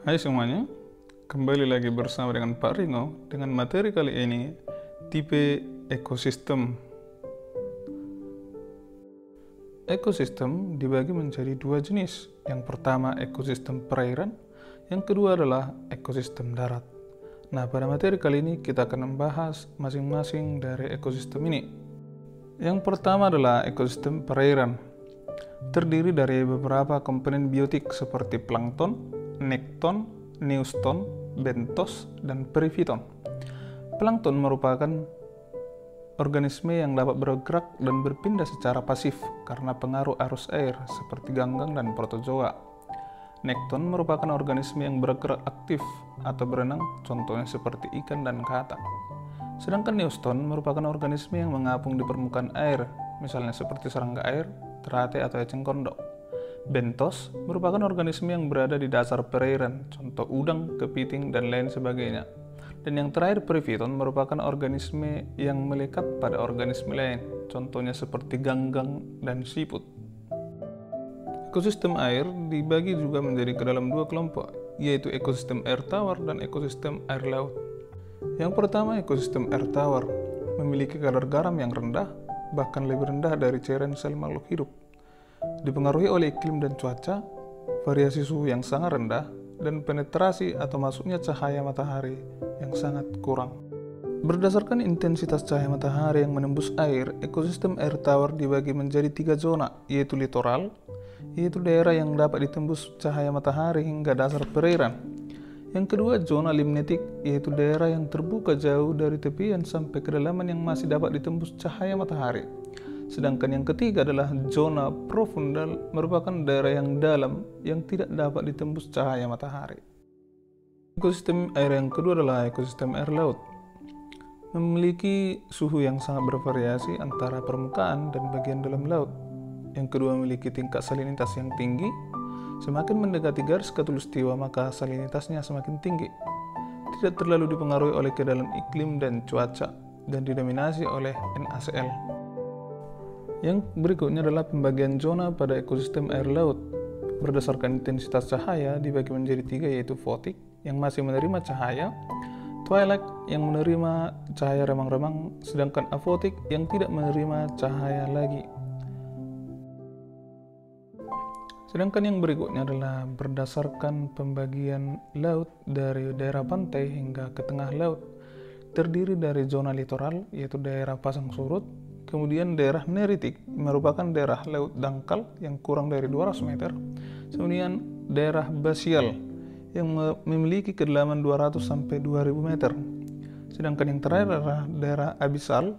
Hai semuanya, kembali lagi bersama dengan Pak Ringo dengan materi kali ini, tipe ekosistem. Ekosistem dibagi menjadi dua jenis. Yang pertama ekosistem perairan, yang kedua adalah ekosistem darat. Nah, pada materi kali ini kita akan membahas masing-masing dari ekosistem ini. Yang pertama adalah ekosistem perairan. Terdiri dari beberapa komponen biotik seperti plankton, nekton, neuston, bentos, dan perifiton. Plankton merupakan organisme yang dapat bergerak dan berpindah secara pasif karena pengaruh arus air seperti ganggang dan protozoa. Nekton merupakan organisme yang bergerak aktif atau berenang, contohnya seperti ikan dan katak. Sedangkan neuston merupakan organisme yang mengapung di permukaan air, misalnya seperti serangga air, teratai atau eceng gondok. Bentos merupakan organisme yang berada di dasar perairan, contoh udang, kepiting, dan lain sebagainya. Dan yang terakhir perifiton merupakan organisme yang melekat pada organisme lain, contohnya seperti ganggang dan siput. Ekosistem air dibagi juga menjadi ke dalam dua kelompok, yaitu ekosistem air tawar dan ekosistem air laut. Yang pertama, ekosistem air tawar memiliki kadar garam yang rendah, bahkan lebih rendah dari cairan sel makhluk hidup. Dipengaruhi oleh iklim dan cuaca, variasi suhu yang sangat rendah, dan penetrasi atau masuknya cahaya matahari yang sangat kurang. Berdasarkan intensitas cahaya matahari yang menembus air, ekosistem air tawar dibagi menjadi 3 zona, yaitu litoral, yaitu daerah yang dapat ditembus cahaya matahari hingga dasar perairan. Yang kedua, zona limnetik, yaitu daerah yang terbuka jauh dari tepian sampai kedalaman yang masih dapat ditembus cahaya matahari. Sedangkan yang ketiga adalah zona profundal, merupakan daerah yang dalam yang tidak dapat ditembus cahaya matahari. Ekosistem air yang kedua adalah ekosistem air laut. Memiliki suhu yang sangat bervariasi antara permukaan dan bagian dalam laut. Yang kedua memiliki tingkat salinitas yang tinggi. Semakin mendekati garis khatulistiwa maka salinitasnya semakin tinggi. Tidak terlalu dipengaruhi oleh keadaan iklim dan cuaca dan didominasi oleh NaCl. Yang berikutnya adalah pembagian zona pada ekosistem air laut. Berdasarkan intensitas cahaya dibagi menjadi 3, yaitu fotik yang masih menerima cahaya, twilight yang menerima cahaya remang-remang, sedangkan afotik yang tidak menerima cahaya lagi. Sedangkan yang berikutnya adalah berdasarkan pembagian laut dari daerah pantai hingga ke tengah laut. Terdiri dari zona litoral, yaitu daerah pasang surut. Kemudian daerah neritik merupakan daerah laut dangkal yang kurang dari 200 meter. Kemudian daerah basial yang memiliki kedalaman 200 sampai 2000 meter. Sedangkan yang terakhir adalah daerah abisal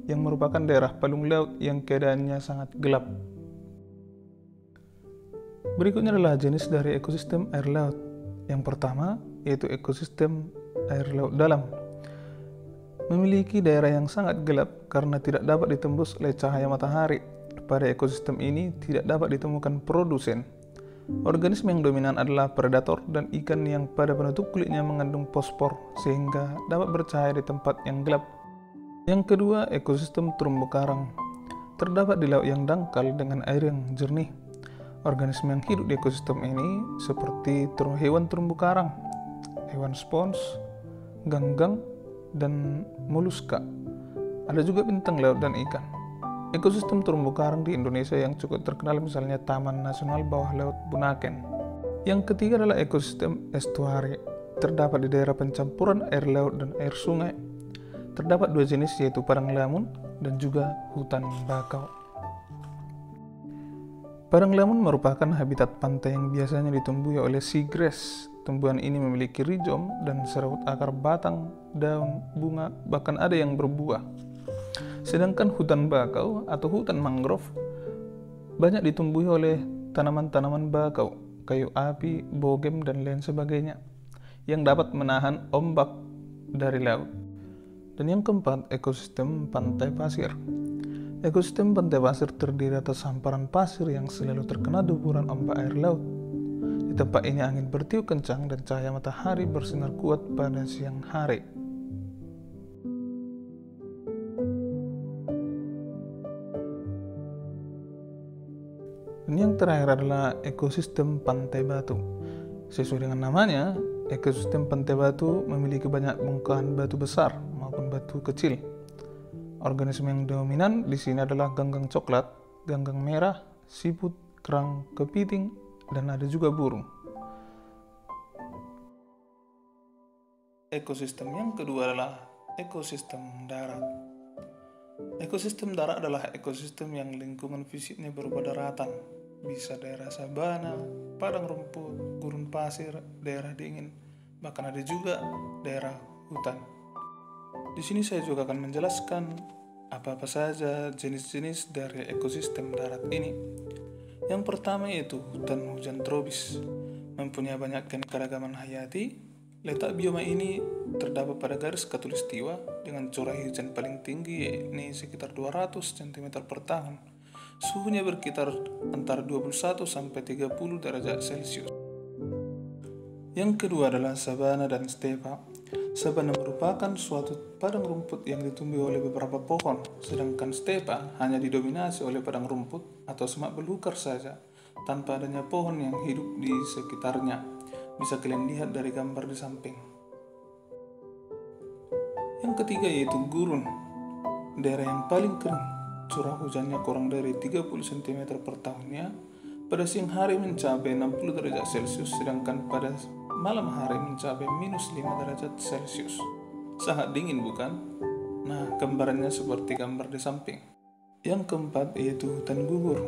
yang merupakan daerah palung laut yang keadaannya sangat gelap. Berikutnya adalah jenis dari ekosistem air laut. Yang pertama yaitu ekosistem air laut dalam. Memiliki daerah yang sangat gelap karena tidak dapat ditembus oleh cahaya matahari. Pada ekosistem ini tidak dapat ditemukan produsen. Organisme yang dominan adalah predator dan ikan yang pada penutup kulitnya mengandung fosfor sehingga dapat bercahaya di tempat yang gelap. Yang kedua, ekosistem terumbu karang. Terdapat di laut yang dangkal dengan air yang jernih. Organisme yang hidup di ekosistem ini seperti hewan terumbu karang, hewan spons, ganggang, dan moluska. Ada juga bintang laut dan ikan. Ekosistem terumbu karang di Indonesia yang cukup terkenal misalnya Taman Nasional Bawah Laut Bunaken. Yang ketiga adalah ekosistem estuari. Terdapat di daerah pencampuran air laut dan air sungai. Terdapat 2 jenis, yaitu padang lamun dan juga hutan bakau. Padang lamun merupakan habitat pantai yang biasanya ditumbuhi oleh seagrass. Tumbuhan ini memiliki rizom dan serabut akar, batang, daun, bunga, bahkan ada yang berbuah. Sedangkan hutan bakau atau hutan mangrove banyak ditumbuhi oleh tanaman-tanaman bakau, kayu api, bogem, dan lain sebagainya yang dapat menahan ombak dari laut. Dan yang keempat, ekosistem pantai pasir. Ekosistem pantai pasir terdiri atas hamparan pasir yang selalu terkena deburan ombak air laut. Di tempat ini angin bertiup kencang dan cahaya matahari bersinar kuat pada siang hari. Dan yang terakhir adalah ekosistem pantai batu. Sesuai dengan namanya, ekosistem pantai batu memiliki banyak bongkahan batu besar maupun batu kecil. Organisme yang dominan di sini adalah ganggang coklat, ganggang merah, siput, kerang, kepiting, dan ada juga burung. Ekosistem yang kedua adalah ekosistem darat. Ekosistem darat adalah ekosistem yang lingkungan fisiknya berupa daratan, bisa daerah sabana, padang rumput, gurun pasir, daerah dingin, bahkan ada juga daerah hutan. Di sini saya juga akan menjelaskan apa-apa saja jenis-jenis dari ekosistem darat ini. Yang pertama yaitu hutan hujan tropis, mempunyai banyak keanekaragaman hayati. Letak bioma ini terdapat pada garis khatulistiwa dengan curah hujan paling tinggi yakni sekitar 200 cm per tahun. Suhunya berkisar antara 21 sampai 30 derajat Celcius. Yang kedua adalah sabana dan stepa. Sabana merupakan suatu padang rumput yang ditumbuhi oleh beberapa pohon, sedangkan stepa hanya didominasi oleh padang rumput atau semak belukar saja, tanpa adanya pohon yang hidup di sekitarnya. Bisa kalian lihat dari gambar di samping. Yang ketiga yaitu gurun, daerah yang paling kering, curah hujannya kurang dari 30 cm per tahunnya. Pada siang hari mencapai 60 derajat Celcius, sedangkan pada malam hari mencapai minus 5 derajat Celcius. Sangat dingin bukan? Nah, gambarannya seperti gambar di samping. Yang keempat yaitu hutan gugur.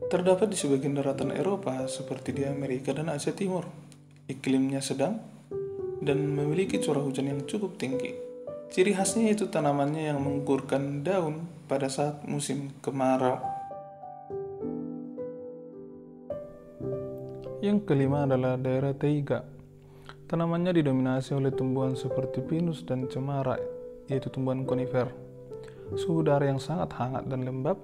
Terdapat di sebagian daratan Eropa seperti di Amerika dan Asia Timur. Iklimnya sedang dan memiliki curah hujan yang cukup tinggi. Ciri khasnya yaitu tanamannya yang menggugurkan daun pada saat musim kemarau. Yang kelima adalah daerah taiga. Tanamannya didominasi oleh tumbuhan seperti pinus dan cemara, yaitu tumbuhan konifer. Suhu udara yang sangat hangat dan lembab.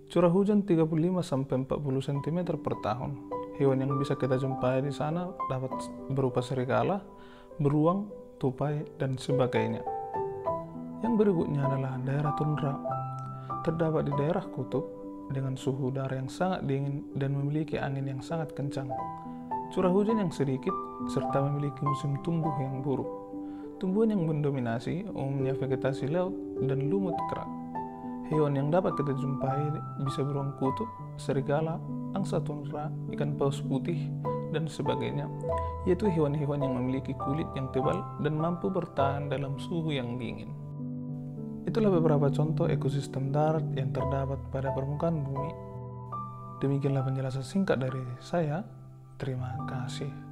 Curah hujan 35-40 cm per tahun. Hewan yang bisa kita jumpai di sana dapat berupa serigala, beruang, tupai, dan sebagainya. Yang berikutnya adalah daerah tundra. Terdapat di daerah kutub dengan suhu udara yang sangat dingin dan memiliki angin yang sangat kencang. Curah hujan yang sedikit serta memiliki musim tumbuh yang buruk. Tumbuhan yang mendominasi umumnya vegetasi laut dan lumut kerak. Hewan yang dapat kita jumpai bisa beruang kutub, serigala, angsa tundra, ikan paus putih, dan sebagainya, yaitu hewan-hewan yang memiliki kulit yang tebal dan mampu bertahan dalam suhu yang dingin. Itulah beberapa contoh ekosistem darat yang terdapat pada permukaan bumi. Demikianlah penjelasan singkat dari saya. Terima kasih.